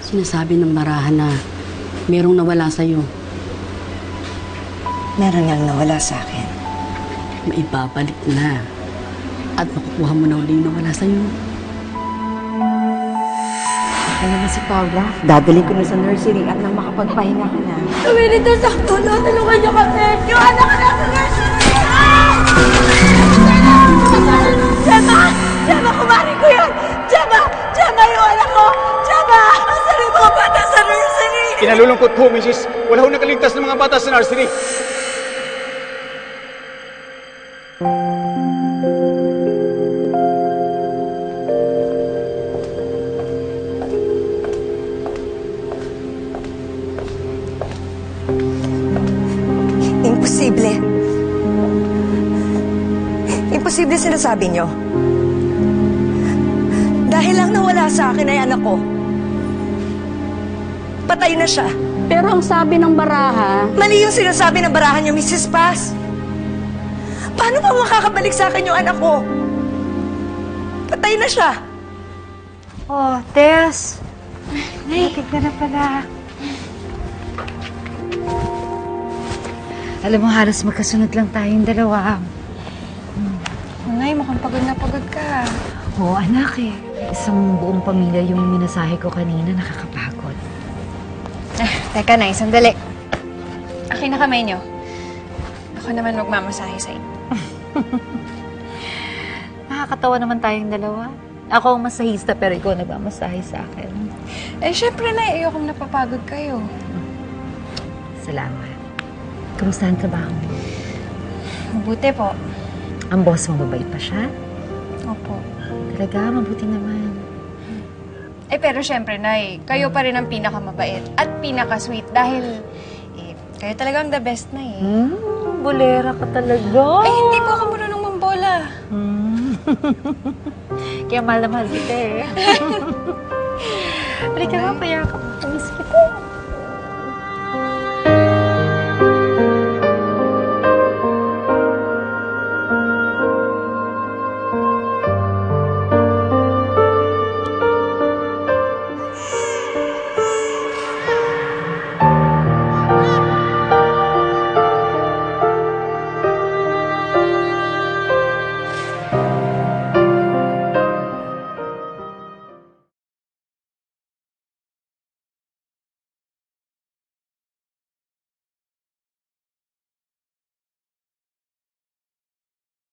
Sinasabi ng barahan na merong nawala sa'yo. Meron ngang nawala sa akin. Maibabalik na. At makukuha mo na uli yung nawala sa'yo. Ano na si Paula? Dadalhin ko na sa nursery at nang makapagpahinga ka na. Tumilito sa tulo, tulungan niyo kami! Yung anak ko nasa nursery! Gemma! Gemma, kumari ko yan! Gemma! Gemma, yung anak ko! Gemma! Nasaan yung mga bata sa nursery? Kinalulungkot ko, Mrs. Wala ho nakaligtas ng mga bata sa nursery. Imposible. Imposible sinasabi niyo. Dahil lang nawala sa akin ay anak ko. Patay na siya. Pero ang sabi ng baraha, Mali yung sinasabi ng barahan niyo, Mrs. Paz. Paano ba makakabalik sa akin yung anak ko? Patay na siya. Oh, Tess. Natig ka na pala. Alam mo, halos magkasunod lang tayong dalawa. Nay, mukhang pagod na pagod ka. Oo, anak eh. Isang buong pamilya yung minasahe ko kanina, nakakapagod. Teka, Nay, sandali. Akin na kamay niyo. Ako naman magmamasahe sa inyo. Nakakatawa naman tayong dalawa. Ako ang masahista pero ikaw nagmamasahe sa akin. Eh, syempre, Nay, ayokong napapagod kayo. Salamat. Kamusta ang trabaho mo? Mabuti po. Ang boss mo, mabait pa siya? Opo. Talaga, mabuti naman. Eh, pero syempre, Nay, kayo pa rin ang pinakamabait at pinaka-sweet dahil, kayo talagang the best, Nay. Bolera ka talaga. Ay, hindi po ako marunong mambola. Kaya mahal na mahal kita eh. Halika nga, payakap